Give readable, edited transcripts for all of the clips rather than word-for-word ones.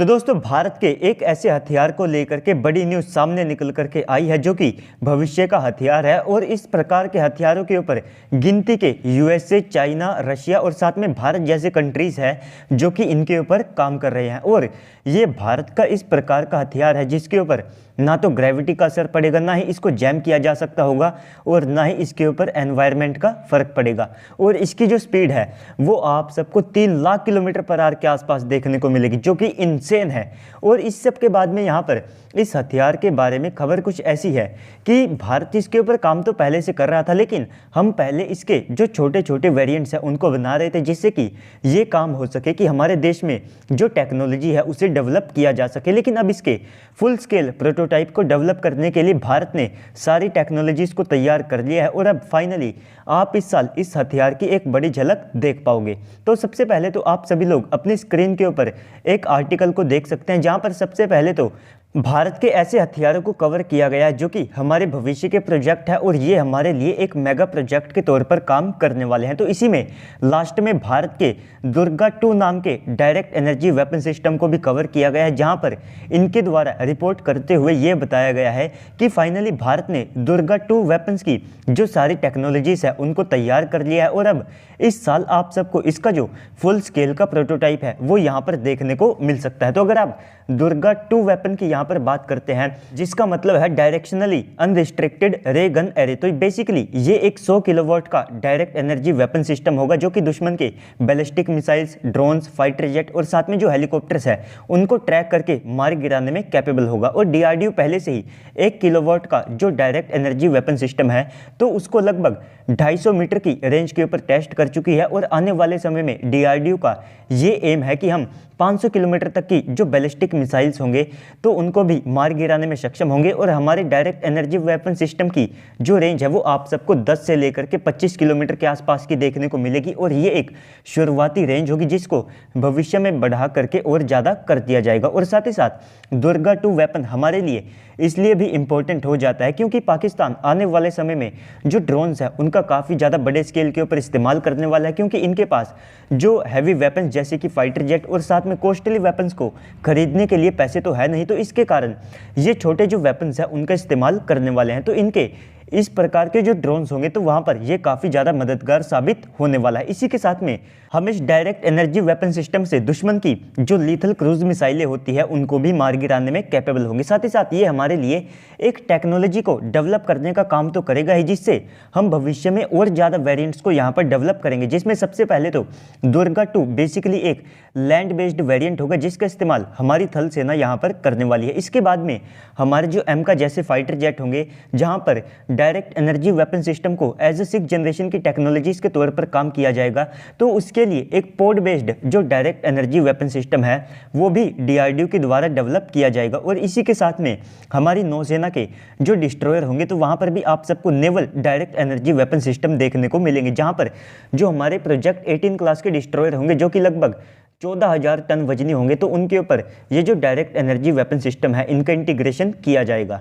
तो दोस्तों भारत के एक ऐसे हथियार को लेकर के बड़ी न्यूज़ सामने निकल करके आई है जो कि भविष्य का हथियार है। और इस प्रकार के हथियारों के ऊपर गिनती के यूएसए, चाइना, रशिया और साथ में भारत जैसे कंट्रीज़ है जो कि इनके ऊपर काम कर रहे हैं। और ये भारत का इस प्रकार का हथियार है जिसके ऊपर ना तो ग्रेविटी का असर पड़ेगा, ना ही इसको जैम किया जा सकता होगा और ना ही इसके ऊपर एनवायरनमेंट का फर्क पड़ेगा। और इसकी जो स्पीड है वो आप सबको 3 लाख किलोमीटर पर आवर के आसपास देखने को मिलेगी, जो कि इनसेन है। और इस सब के बाद में यहाँ पर इस हथियार के बारे में खबर कुछ ऐसी है कि भारत इसके ऊपर काम तो पहले से कर रहा था, लेकिन हम पहले इसके जो छोटे छोटे वेरिएंट्स हैं उनको बना रहे थे जिससे कि ये काम हो सके कि हमारे देश में जो टेक्नोलॉजी है उसे डेवलप किया जा सके। लेकिन अब इसके फुल स्केल प्रोटोटाइप को डेवलप करने के लिए भारत ने सारी टेक्नोलॉजीज़ को तैयार कर लिया है और अब फाइनली आप इस साल इस हथियार की एक बड़ी झलक देख पाओगे। तो सबसे पहले तो आप सभी लोग अपनी स्क्रीन के ऊपर एक आर्टिकल को देख सकते हैं जहां पर सबसे पहले तो भारत के ऐसे हथियारों को कवर किया गया है जो कि हमारे भविष्य के प्रोजेक्ट है और ये हमारे लिए एक मेगा प्रोजेक्ट के तौर पर काम करने वाले हैं। तो इसी में लास्ट में भारत के दुर्गा 2 नाम के डायरेक्ट एनर्जी वेपन सिस्टम को भी कवर किया गया है, जहां पर इनके द्वारा रिपोर्ट करते हुए ये बताया गया है कि फाइनली भारत ने दुर्गा 2 वेपन्स की जो सारी टेक्नोलॉजीज है उनको तैयार कर लिया है। और अब इस साल आप सबको इसका जो फुल स्केल का प्रोटोटाइप है वो यहाँ पर देखने को मिल सकता है। तो अगर आप दुर्गा 2 वेपन की यहाँ पर बात करते हैं जिसका मतलब है डायरेक्शनली अनरिस्ट्रिक्टेड रे गन एरे, तो बेसिकली ये एक 100 किलोवाट का डायरेक्ट एनर्जी वेपन सिस्टम होगा जो कि दुश्मन के ballistic missiles, drones, fighter jet और साथ में जो हेलीकॉप्टर्स है उनको ट्रैक करके मार गिराने में कैपेबल होगा। और डीआरडीओ पहले से ही 1 किलोवाट का जो डायरेक्ट एनर्जी वेपन सिस्टम है तो उसको लगभग 250 मीटर की रेंज के ऊपर टेस्ट कर चुकी है। और आने वाले समय में डीआरडीओ का ये एम है कि हम 500 किलोमीटर तक की जो बैलिस्टिक मिसाइल्स होंगे तो उनको भी मार गिराने में सक्षम होंगे। और हमारे डायरेक्ट एनर्जी वेपन सिस्टम की जो रेंज है वो आप सबको 10 से लेकर के 25 किलोमीटर के आसपास की देखने को मिलेगी। और ये एक शुरुआती रेंज होगी जिसको भविष्य में बढ़ा करके और ज़्यादा कर दिया जाएगा। और साथ ही साथ दुर्गा 2 वेपन हमारे लिए इसलिए भी इम्पोर्टेंट हो जाता है क्योंकि पाकिस्तान आने वाले समय में जो ड्रोन्स है उनका काफ़ी ज़्यादा बड़े स्केल के ऊपर इस्तेमाल करने वाला है, क्योंकि इनके पास जो हैवी वेपन्स जैसे कि फाइटर जेट और साथ में कॉस्टली वेपन्स को खरीदने के लिए पैसे तो है नहीं, तो इसके कारण ये छोटे जो वेपन्स हैं उनका इस्तेमाल करने वाले हैं। तो इनके इस प्रकार के जो ड्रोन्स होंगे तो वहाँ पर ये काफ़ी ज़्यादा मददगार साबित होने वाला है। इसी के साथ में हम इस डायरेक्ट एनर्जी वेपन सिस्टम से दुश्मन की जो लीथल क्रूज मिसाइलें होती है उनको भी मार गिराने में कैपेबल होंगे। साथ ही साथ ये हमारे लिए एक टेक्नोलॉजी को डेवलप करने का काम तो करेगा ही, जिससे हम भविष्य में और ज़्यादा वेरिएंट्स को यहाँ पर डेवलप करेंगे, जिसमें सबसे पहले तो दुर्गा 2 बेसिकली एक लैंड बेस्ड वेरिएंट होगा जिसका इस्तेमाल हमारी थल सेना यहाँ पर करने वाली है। इसके बाद में हमारे जो एमका जैसे फाइटर जेट होंगे जहाँ पर डायरेक्ट एनर्जी वेपन सिस्टम को एज ए 6th जनरेशन की टेक्नोलॉजीज के तौर पर काम किया जाएगा। तो उसके लिए एक पोड बेस्ड जो डायरेक्ट एनर्जी वेपन सिस्टम है वो भी डीआरडीओ के द्वारा डेवलप किया जाएगा। और इसी के साथ में हमारी नौसेना के जो डिस्ट्रॉयर होंगे तो वहाँ पर भी आप सबको naval direct energy weapon system देखने को मिलेंगे, जहाँ पर जो हमारे प्रोजेक्ट 18 क्लास के डिस्ट्रॉयर होंगे जो कि लगभग 14,000 टन वजनी होंगे, तो उनके ऊपर ये जो डायरेक्ट एनर्जी वेपन सिस्टम है इनका इंटीग्रेशन किया जाएगा।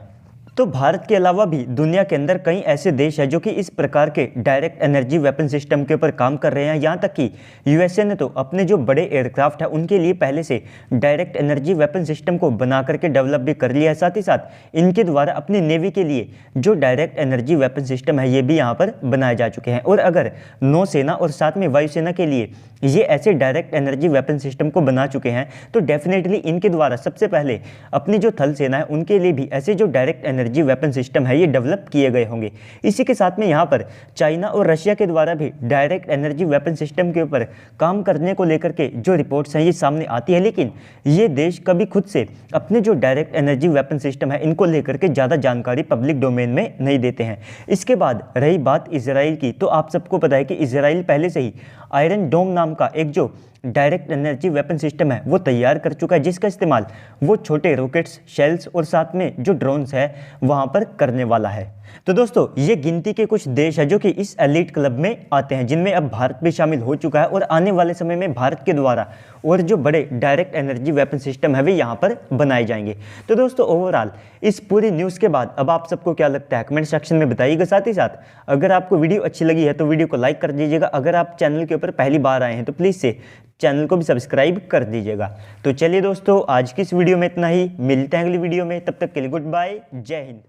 तो भारत के अलावा भी दुनिया के अंदर कई ऐसे देश हैं जो कि इस प्रकार के डायरेक्ट एनर्जी वेपन सिस्टम के ऊपर काम कर रहे हैं। यहाँ तक कि यूएसए ने तो अपने जो बड़े एयरक्राफ्ट है उनके लिए पहले से डायरेक्ट एनर्जी वेपन सिस्टम को बना करके डेवलप भी कर लिया है। साथ ही साथ इनके द्वारा अपनी नेवी के लिए जो डायरेक्ट एनर्जी वेपन सिस्टम है ये भी यहाँ पर बनाए जा चुके हैं। और अगर नौसेना और साथ में वायुसेना के लिए ये ऐसे डायरेक्ट एनर्जी वेपन सिस्टम को बना चुके हैं तो डेफिनेटली इनके द्वारा सबसे पहले अपनी जो थल सेना है उनके लिए भी ऐसे जो डायरेक्ट एनर्जी वेपन सिस्टम है ये डेवलप किए गए होंगे। इसी के साथ में यहाँ पर चाइना और रशिया के द्वारा भी डायरेक्ट एनर्जी वेपन सिस्टम के ऊपर काम करने को लेकर के जो रिपोर्ट्स हैं ये सामने आती है, लेकिन ये देश कभी खुद से अपने जो डायरेक्ट एनर्जी वेपन सिस्टम है इनको लेकर के ज़्यादा जानकारी पब्लिक डोमेन में नहीं देते हैं। इसके बाद रही बात इजराइल की, तो आप सबको पता है कि इजराइल पहले से ही आयरन डोम नाम का एक जो डायरेक्ट एनर्जी वेपन सिस्टम है वो तैयार कर चुका है, जिसका इस्तेमाल वो छोटे रॉकेट्स, शेल्स और साथ में जो ड्रोन्स है वहाँ पर करने वाला है। तो दोस्तों ये गिनती के कुछ देश है जो कि इस एलीट क्लब में आते हैं, जिनमें अब भारत भी शामिल हो चुका है और आने वाले समय में भारत के द्वारा और जो बड़े डायरेक्ट एनर्जी वेपन सिस्टम है वे यहाँ पर बनाए जाएंगे। तो दोस्तों ओवरऑल इस पूरी न्यूज़ के बाद अब आप सबको क्या लगता है कमेंट सेक्शन में बताइएगा। साथ ही साथ अगर आपको वीडियो अच्छी लगी है तो वीडियो को लाइक कर दीजिएगा। अगर आप चैनल के ऊपर पहली बार आए हैं तो प्लीज़ से चैनल को भी सब्सक्राइब कर दीजिएगा। तो चलिए दोस्तों आज की इस वीडियो में इतना ही, मिलते हैं अगली वीडियो में, तब तक के लिए गुड बाय, जय हिंद।